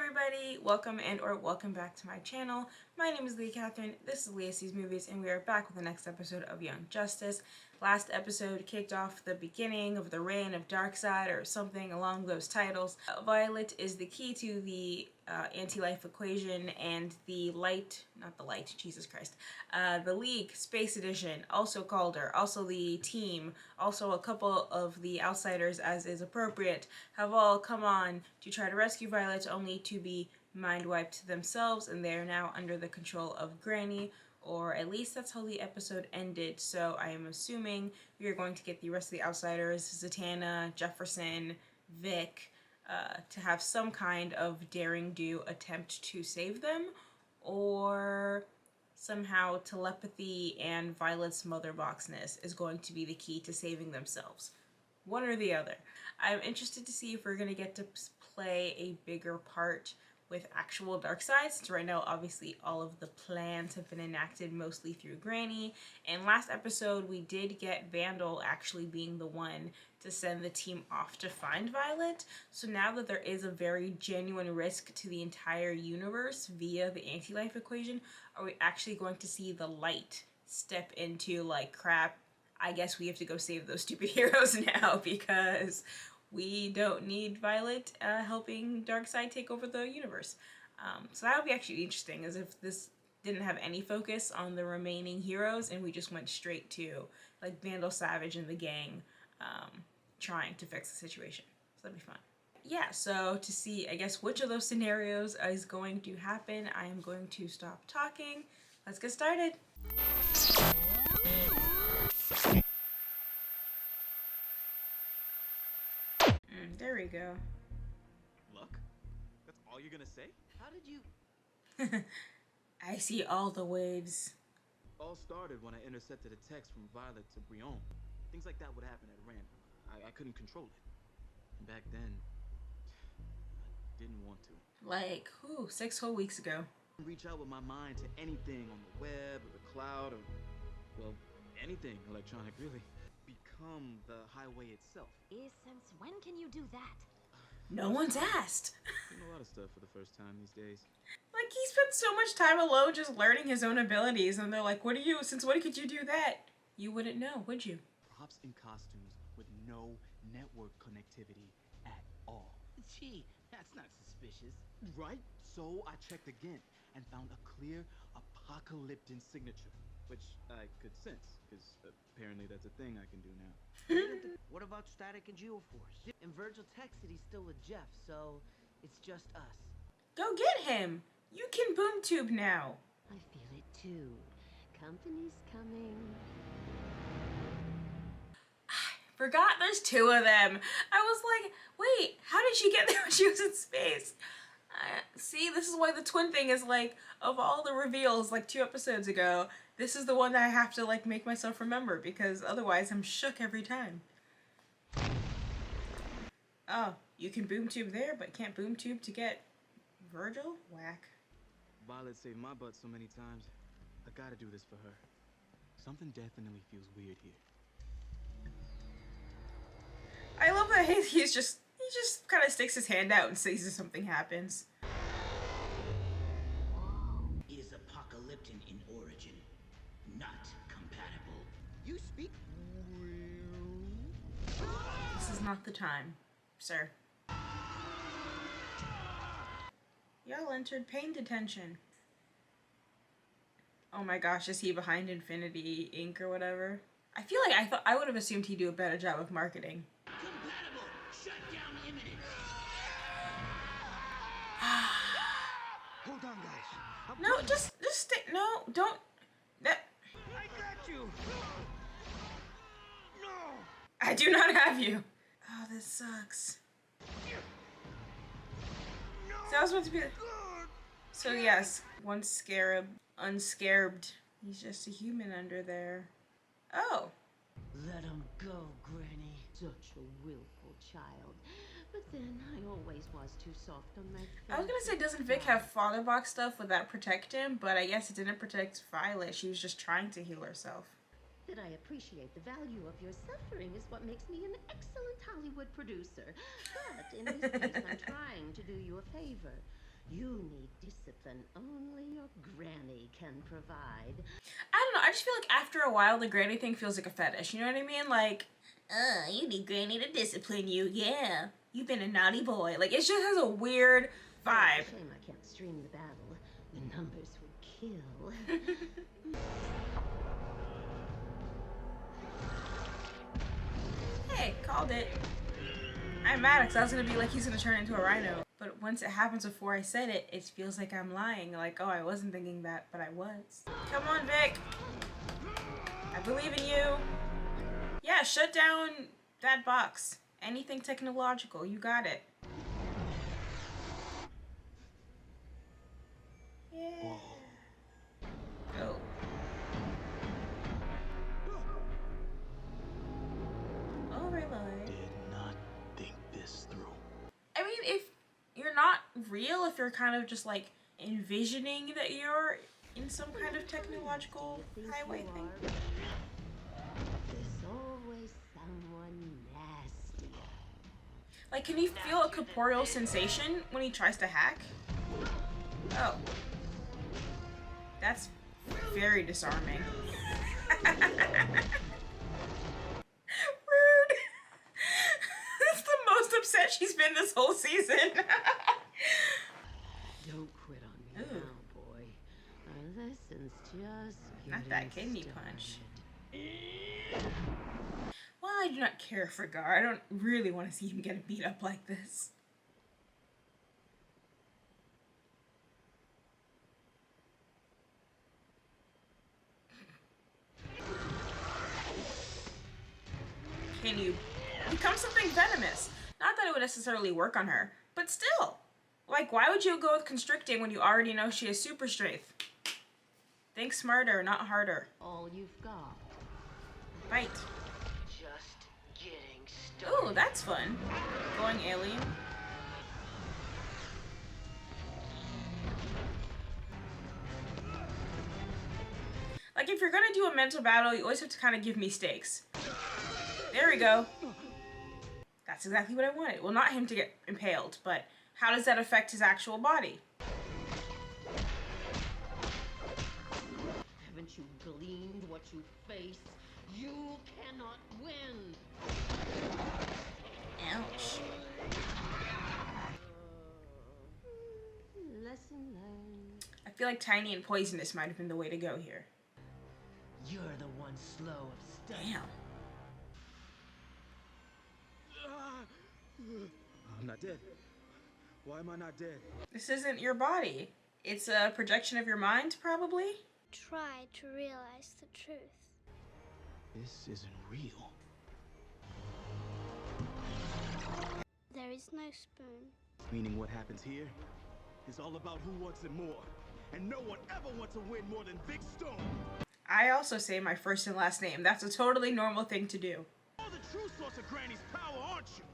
everybody, welcome welcome back to my channel. My name is Leah Catherine, this is Leah Sees Movies, and we are back with the next episode of Young Justice. Last episode kicked off the beginning of the reign of Darkseid or something along those titles. Violet is the key to the anti-life equation, and the the League Space Edition, also Calder, also the team, also a couple of the outsiders as is appropriate, have all come on to try to rescue Violet, only to be mind-wiped themselves, and they are now under the control of Granny, or at least that's how the episode ended. So I am assuming we are going to get the rest of the outsiders, Zatanna, Jefferson, Vic, to have some kind of daring-do attempt to save them, or somehow telepathy and Violet's mother boxness is going to be the key to saving themselves. One or the other. I'm interested to see if we're going to get to play a bigger part with actual Darkseid, since right now obviously all of the plans have been enacted mostly through Granny, and last episode we did get Vandal actually being the one to send the team off to find Violet. So now that there is a very genuine risk to the entire universe via the anti-life equation, are we actually going to see the light step into like, crap, I guess we have to go save those stupid heroes now because we don't need Violet helping Darkseid take over the universe. So that would be actually interesting, as if this didn't have any focus on the remaining heroes and we just went straight to like Vandal Savage and the gang trying to fix the situation. So that'd be fun. Yeah, so to see, I guess, which of those scenarios is going to happen, I am going to stop talking. Let's get started. There we go. Luck? That's all you're gonna say? How did you... I see all the waves. All started when I intercepted a text from Violet to Brion. Things like that would happen at random. I couldn't control it. And back then, I didn't want to. Like, 6 whole weeks ago. Reach out with my mind to anything on the web or the cloud or, well, anything electronic, really. Become the highway itself. Since when can you do that? No one's asked. Doing a lot of stuff for the first time these days. Like, he spent so much time alone just learning his own abilities, and they're like, since when could you do that? You wouldn't know, would you? Props and costumes with no network connectivity at all. Gee, that's not suspicious. Right? So I checked again and found a clear apocalyptic signature, which I could sense, because apparently that's a thing I can do now. What about Static and Geoforce? And Virgil texted he's still with Jeff, so it's just us. Go get him! You can boom tube now! I feel it too. Company's coming. Forgot there's 2 of them. I was like, wait, how did she get there when she was in space? See, this is why the twin thing is like, of all the reveals like 2 episodes ago, this is the one that I have to like make myself remember, because otherwise I'm shook every time. Oh, you can boom tube there, but can't boom tube to get Virgil? Whack. Violet saved my butt so many times. I gotta do this for her. Something definitely feels weird here. I love that he just kind of sticks his hand out and sees if something happens. Is apocalyptic in origin, not compatible. You speak This is not the time, sir. Y'all entered pain detention. Oh my gosh, is he behind Infinity Inc. or whatever? I feel like I would have assumed he'd do a better job of marketing. Compatible! Shutdown imminent! Hold on, guys. No, just stay. No, don't. That. I got you. No. I do not have you. Oh, this sucks. So I was supposed to be. So yes, one scarab, unscarabed. He's just a human under there. Oh. Let him go, Granny. Such a willful child. But then I always was too soft on my feet. I was gonna say, doesn't Vic have father box stuff? Would that protect him? But I guess it didn't protect Violet. She was just trying to heal herself. That I appreciate the value of your suffering is what makes me an excellent Hollywood producer. But in this case, I'm trying to do you a favor. You need discipline only your granny can provide. I don't know, I just feel like after a while the granny thing feels like a fetish, you know what I mean? Like, you need granny to discipline you, yeah. You've been a naughty boy. Like, it just has a weird vibe. Shame I can't stream the battle. The numbers would kill. Hey, called it. I'm mad because I was gonna be like, he's gonna turn into a rhino. But once it happens before I said it, it feels like I'm lying. Like, oh, I wasn't thinking that, but I was. Come on, Vic. I believe in you. Yeah, shut down that box. Anything technological, you got it. Yeah. Go. Overlord. Did not think this through. I mean, if you're not real, if you're kind of just like envisioning that you're in some kind of technological highway thing. There's always someone nastier. Like, can he feel a corporeal sensation when he tries to hack? Oh. That's very disarming. Rude. That's the most upset she's been this whole season. Don't quit on me Ooh. now, boy. Our lesson's just Not that getting kidney punch. started. Well, I do not care for Gar. I don't really want to see him get beat up like this. Can you become something venomous? Not that it would necessarily work on her, but still. Like, why would you go with constricting when you already know she has super strength? Think smarter, not harder. All you've got. Bite. Just getting started. Ooh, that's fun. Going alien. Like, if you're gonna do a mental battle, you always have to kind of give me stakes. There we go. That's exactly what I wanted. Well, not him to get impaled, but how does that affect his actual body? Haven't you gleaned what you face? You cannot win. Ouch. Lesson learned. I feel like Tiny and Poisonous might have been the way to go here. You're the one slow of study. Damn. I'm not dead. Why am I not dead? This isn't your body. It's a projection of your mind, probably? Try to realize the truth. This isn't real. There is no spoon. Meaning what happens here is all about who wants it more. And no one ever wants to win more than Big Stone. I also say my first and last name. That's a totally normal thing to do. You're the true source of Granny's power, aren't you?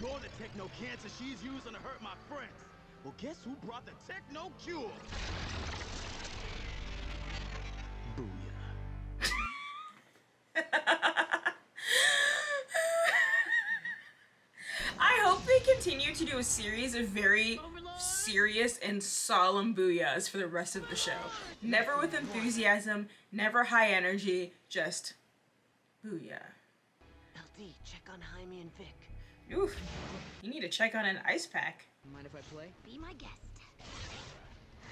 You're the techno cancer she's using to hurt my friends. Well, guess who brought the techno cure? Booyah. I hope they continue to do a series of very serious and solemn booyahs for the rest of the show. Never with enthusiasm, never high energy, just booyah. LD, check on Jaime and Vic. Oof, you need to check on an ice pack. Mind if I play? Be my guest.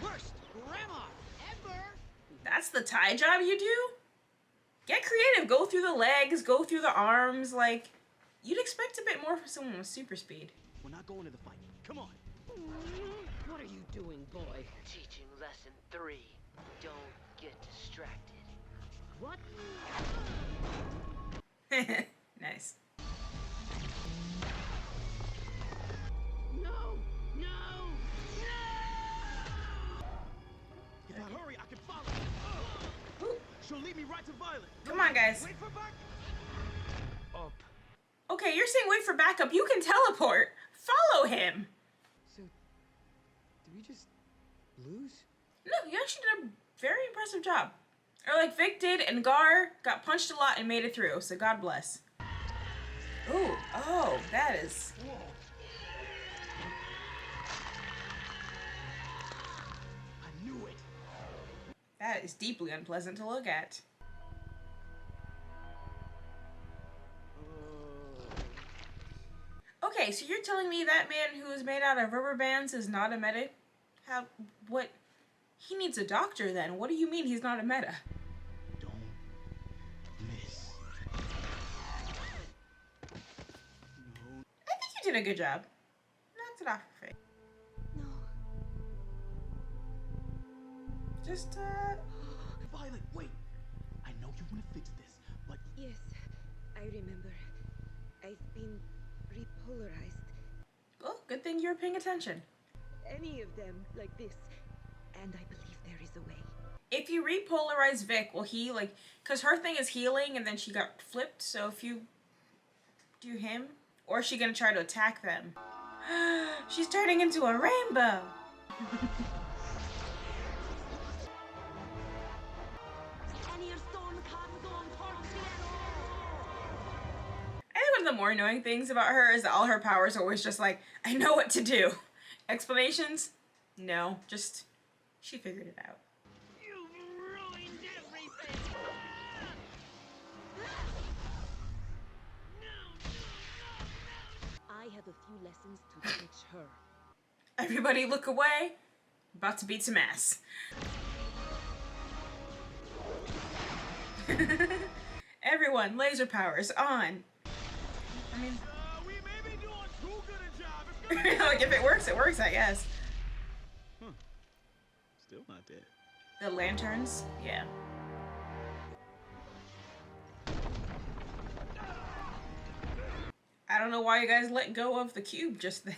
Worst grandma ever. That's the tie job you do? Get creative, go through the legs, go through the arms, like, you'd expect a bit more from someone with super speed. We're not going to the fight. Come on. What are you doing, boy? Teaching lesson 3. Don't get distracted. What? Nice. No! No! If I hurry, I can follow. Ooh. She'll lead me right to Violet. Come on, guys. Wait for back. Up. Okay, you're saying wait for backup. You can teleport. Follow him. So, did we just lose? No, you actually did a very impressive job. Or like Vic did, and Gar got punched a lot and made it through, so God bless. Ooh, oh, that is... is deeply unpleasant to look at. Okay, so you're telling me that man who is made out of rubber bands is not a meta? How, what? He needs a doctor then. What do you mean he's not a meta? Don't miss. No. I think you did a good job. Knocked it off your face. No. Just, Violet, wait. I know you want to fix this, but Yes, I remember. I've been repolarized. well, good thing you were paying attention. Any of them like this. And I believe there is a way. If you repolarize Vic, will he, like, because her thing is healing and then she got flipped, so if you do him, or is she gonna try to attack them? She's turning into a rainbow! I think one of the more annoying things about her is that all her powers are always just like, I know what to do. Explanations? No, just, she figured it out. You've ruined everything! I have a few lessons to teach her. Everybody look away. About to beat some ass. Everyone, laser powers on. I mean, We may be doing too good a job. It's like if it works, I guess. still not dead. The lanterns, yeah. I don't know why you guys let go of the cube just then.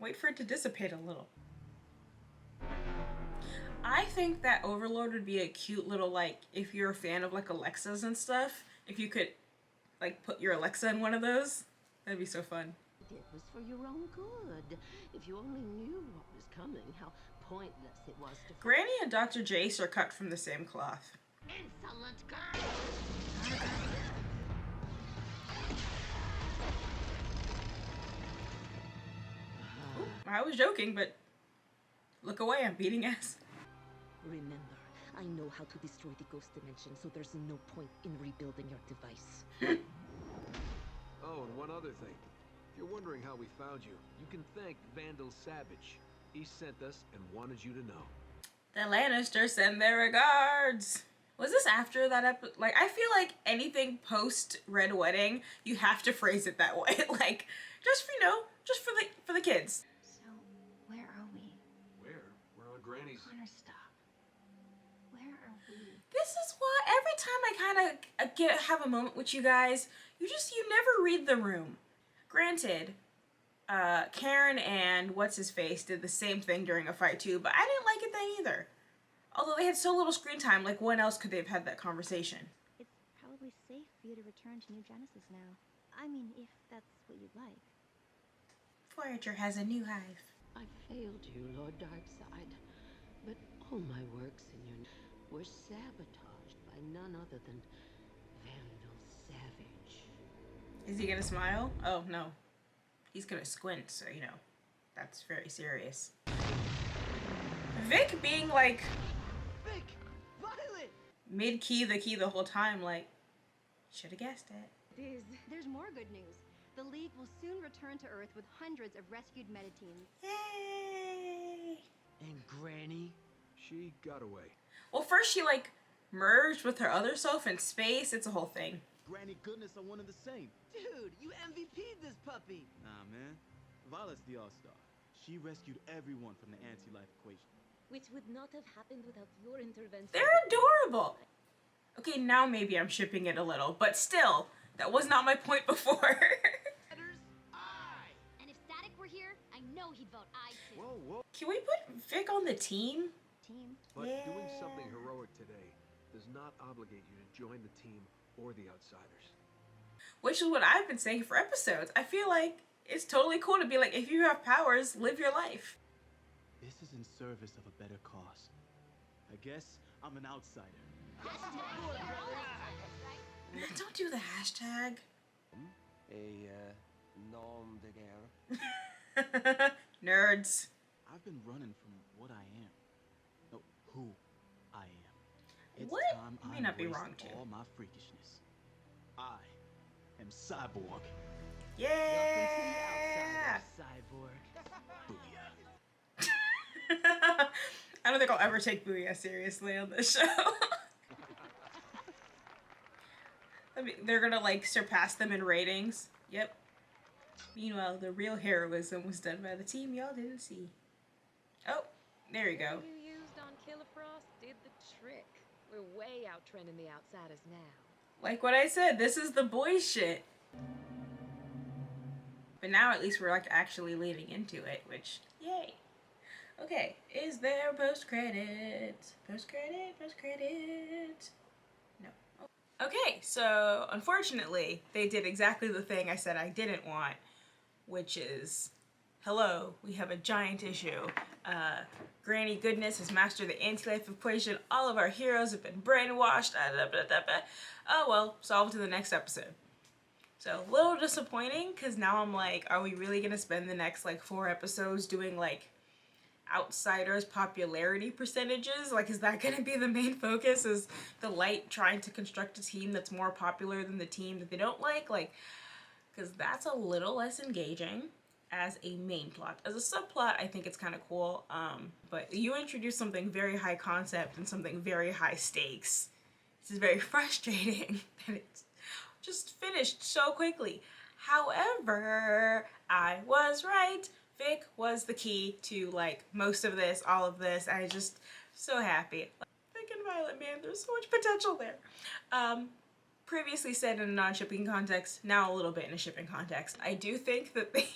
Wait for it to dissipate a little. I think that Overlord would be a cute little, like, if you're a fan of, like, Alexas and stuff, if you could, like, put your Alexa in one of those, that'd be so fun. It was for your own good. If you only knew what was coming, how pointless it was to... Granny and Dr. Jace are cut from the same cloth. Insolent girl! I was joking, but look away, I'm beating ass. Remember, I know how to destroy the ghost dimension, so there's no point in rebuilding your device. Oh, and one other thing. If you're wondering how we found you, you can thank Vandal Savage. He sent us and wanted you to know. The Lannisters send their regards. Was this after that episode? Like, I feel like anything post Red Wedding, you have to phrase it that way. Like, just for, you know, just for the kids. So, where are we? Where? We're on Granny's. Connor, stop. Where are we? This is why every time I kind of have a moment with you guys, you never read the room. Granted, Karen and what's-his-face did the same thing during a fight too, but I didn't like it then either. Although they had so little screen time, like when else could they have had that conversation? It's probably safe for you to return to New Genesis now. I mean, if that's what you'd like. Voyager has a new hive. I failed you, Lord Darkseid. But all my works in your were sabotaged by none other than Vandal Savage. Is he gonna smile? Oh, no. He's gonna squint, so, you know, that's very serious. Vic being, like, Vic! Violet! mid-key the whole time, like, should've guessed it. There's more good news. The League will soon return to Earth with hundreds of rescued metateens. Yay! And Granny? She got away. Well, first she, like, merged with her other self in space. It's a whole thing. Granny goodness are one and the same. Dude, you MVP'd this puppy! Nah, man. Violet's the all-star. She rescued everyone from the anti-life equation. Which would not have happened without your intervention. They're adorable! Okay, now maybe I'm shipping it a little, but still, that was not my point before. And if Static were here, I know he'd vote aye too. Whoa, whoa. Can we put Vic on the team? Team. But Yeah. doing something heroic today does not obligate you to join the team or the outsiders. Which is what I've been saying for episodes. I feel like it's totally cool to be like, if you have powers, live your life. This is in service of a better cause. I guess I'm an outsider. Don't do the hashtag. Nom de guerre. Nerds. I've been running from what I am. No, who I am. It's What? time You may I not be embraced wrong, too. all my freakishness. I am Cyborg. Yeah! Cyborg. Booyah. I don't think I'll ever take Booyah seriously on this show. I mean, they're gonna like surpass them in ratings. Yep. Meanwhile, the real heroism was done by the team y'all didn't see. Oh, there you go. What you used on Killer Frost did the trick. We're way out trending the outsiders now. Like what I said, this is the boys shit. But now at least we're like actually leading into it, which, yay. Okay, is there post-credit? Post-credit, post-credit. No. Okay, so unfortunately, they did exactly the thing I said I didn't want, which is, hello, we have a giant issue. Granny Goodness has mastered the anti-life equation. All of our heroes have been brainwashed. Oh well, solved in the next episode. So a little disappointing, because now I'm like, are we really gonna spend the next like 4 episodes doing like outsiders popularity percentages? Like, is that gonna be the main focus? Is the Light trying to construct a team that's more popular than the team that they don't like? Like, because that's a little less engaging as a main plot. As a subplot, I think it's kind of cool, but you introduce something very high concept and something very high stakes. This is very frustrating that it's just finished so quickly. However, I was right. Vic was the key to like most of this, all of this. I just so happy. Vic and Violet, man, there's so much potential there. Previously said in a non-shipping context, now a little bit in a shipping context. I do think that they,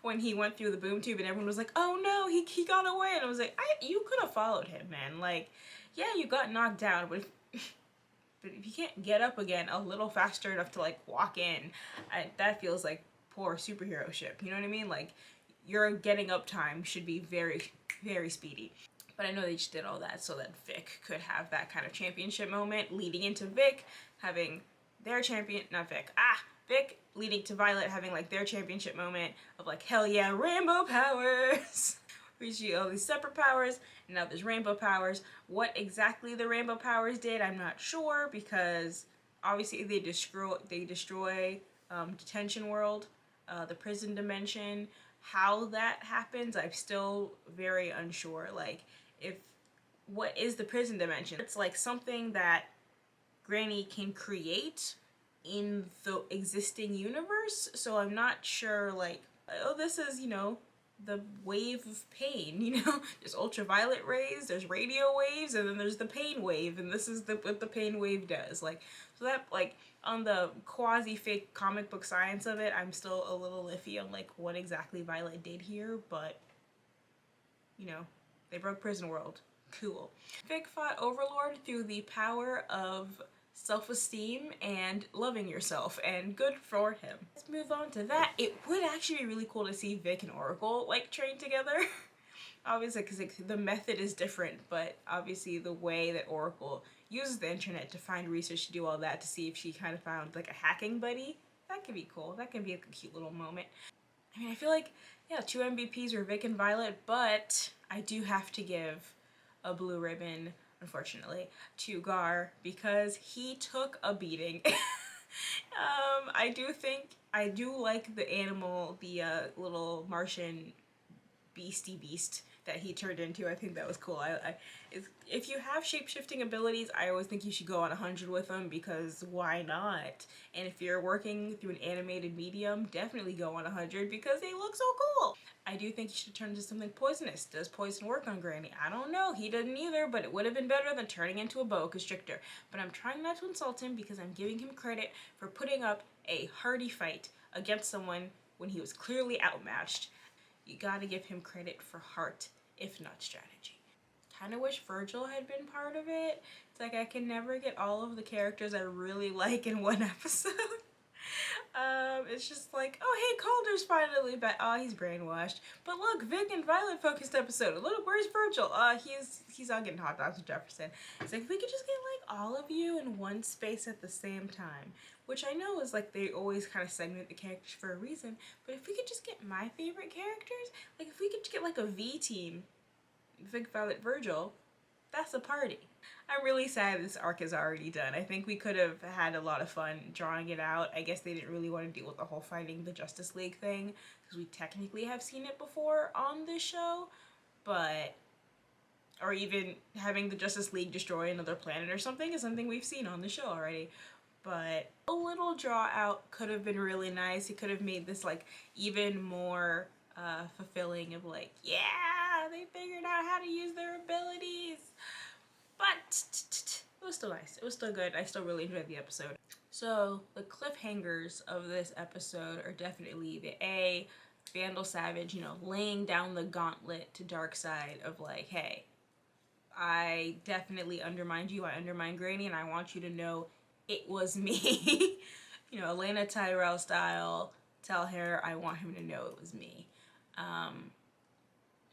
when he went through the boom tube and everyone was like, oh no, he got away, and I was like, you could have followed him, man. Like, yeah, you got knocked down, but if you can't get up again a little faster enough to like walk in, that feels like poor superhero ship. You know what I mean? Like, your getting up time should be very, very speedy. But I know they just did all that so that Vic could have that kind of championship moment, leading into Vic having their Vic leading to Violet having like their championship moment of like, hell yeah, rainbow powers. We see all these separate powers, and now there's rainbow powers. What exactly the rainbow powers did, I'm not sure, because obviously they destroy Detention World, the prison dimension. How that happens, I'm still very unsure. Like, what is the prison dimension? It's like something that Granny can create in the existing universe, so I'm not sure, like, oh, this is, you know, the wave of pain, you know? There's ultraviolet rays, there's radio waves, and then there's the pain wave, and this is what the pain wave does. Like, so that, like, on the quasi-fake comic book science of it, I'm still a little iffy on, like, what exactly Violet did here, but, you know, they broke Prison World. Cool. Vic fought Overlord through the power of self-esteem and loving yourself, and good for him. Let's move on to that. It would actually be really cool to see Vic and Oracle like train together. Obviously, because the method is different, but obviously the way that Oracle uses the internet to find research, to do all that, to see if she kind of found like a hacking buddy, that could be cool. That could be like a cute little moment. I mean, I feel like, yeah, 2 MVPs were Vic and Violet, but I do have to give a blue ribbon, unfortunately, to Gar, because he took a beating. I do like the animal, the little Martian beast that he turned into. I think that was cool. If you have shape-shifting abilities, I always think you should go on 100 with them, because why not? And if you're working through an animated medium, definitely go on 100 because they look so cool. I do think you should turn into something poisonous. Does poison work on Granny? I don't know. He didn't either, but it would have been better than turning into a boa constrictor. But I'm trying not to insult him because I'm giving him credit for putting up a hardy fight against someone when he was clearly outmatched. You gotta give him credit for heart, if not strategy. Kind of wish Virgil had been part of it. It's like I can never get all of the characters I really like in one episode. It's just like, oh hey, Calder's finally back. Oh, he's brainwashed. But look, Vic and Violet focused episode. Look, where's Virgil? He's out getting hot dogs with Jefferson. It's like, if we could just get like all of you in one space at the same time. Which I know is like, they always kind of segment the characters for a reason. But if we could just get my favorite characters, like if we could get like a V team, Vic, Violet, Virgil, that's a party. I'm really sad this arc is already done. I think we could have had a lot of fun drawing it out. I guess they didn't really want to deal with the whole fighting the Justice League thing, because we technically have seen it before on this show, but or even having the Justice League destroy another planet or something is something we've seen on the show already. But a little draw out could have been really nice. It could have made this like even more fulfilling of like, yeah, they figured out how to use their abilities. But it was still nice. It was still good. I still really enjoyed the episode. So the cliffhangers of this episode are definitely the Vandal Savage, you know, laying down the gauntlet to Darkseid of like, hey, I definitely undermined you. I undermined Granny, and I want you to know it was me. You know, Elena Tyrell style. Tell her I want him to know it was me.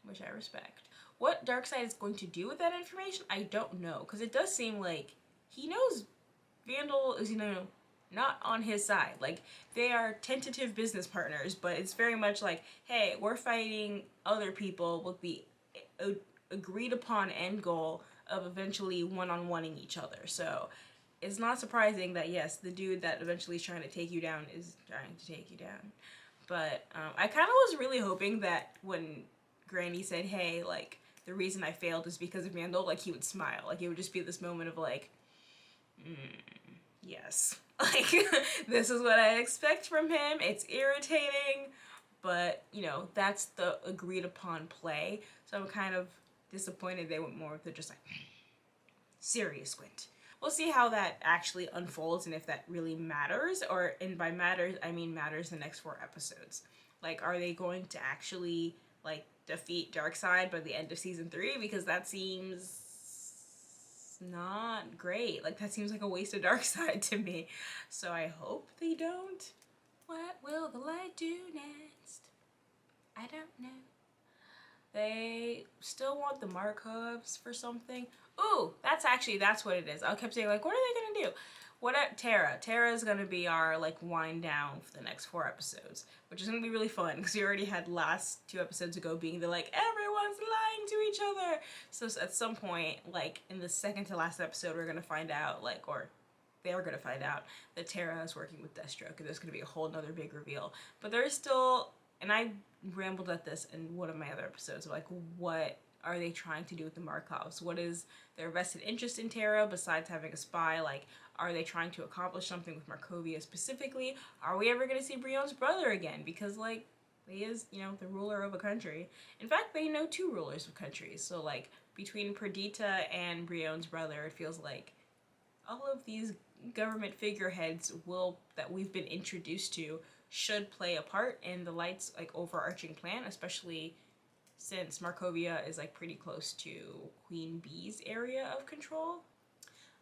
Which I respect. What Darkseid is going to do with that information, I don't know. Because it does seem like he knows Vandal is, you know, not on his side. Like, they are tentative business partners, but it's very much like, hey, we're fighting other people with the agreed upon end goal of eventually one-on-oneing each other. So it's not surprising that, yes, the dude that eventually is trying to take you down is trying to take you down. But I kind of was really hoping that when Granny said, hey, like, the reason I failed is because of Vandal, like, he would smile. Like, it would just be this moment of, like, yes. Like, this is what I expect from him. It's irritating, but, you know, that's the agreed upon play. So I'm kind of disappointed they went more with the just, like, serious squint. We'll see how that actually unfolds and if that really matters, or, and by matters, I mean matters the next 4 episodes. Like, are they going to actually, like, defeat Darkseid by the end of season 3? Because that seems not great. Like, that seems like a waste of Darkseid to me. So I hope they don't. What will the light do next? I don't know. They still want the Markovs for something. Ooh, that's what it is. I kept saying, like, what are they gonna do? Tara's gonna be our, like, wind down for the next 4 episodes, which is gonna be really fun because we already had last 2 episodes ago being the, like, everyone's lying to each other. So at some point, like, in the second to last episode, we're gonna find out, like, or they are gonna find out that Tara is working with Deathstroke, and there's gonna be a whole nother big reveal. But there's still, and I rambled at this in one of my other episodes, like, what are they trying to do with the Markovs? What is their vested interest in Tara besides having a spy? Like, are they trying to accomplish something with Markovia specifically? Are we ever going to see Brion's brother again? Because, like, he is, you know, the ruler of a country. In fact, they know 2 rulers of countries. So, like, between Perdita and Brion's brother, it feels like all of these government figureheads that we've been introduced to should play a part in the Light's, like, overarching plan, especially since Markovia is, like, pretty close to Queen Bee's area of control.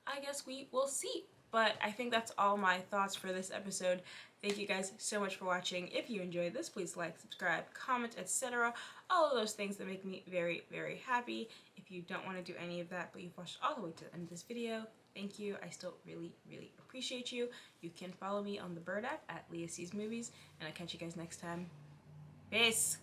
I guess we will see. But I think that's all my thoughts for this episode. Thank you guys so much for watching. If you enjoyed this, please like, subscribe, comment, etc. All of those things that make me very, very happy. If you don't want to do any of that, but you've watched all the way to the end of this video, thank you. I still really, really appreciate you. You can follow me on the Bird app at Leah Sees Movies, and I'll catch you guys next time. Peace!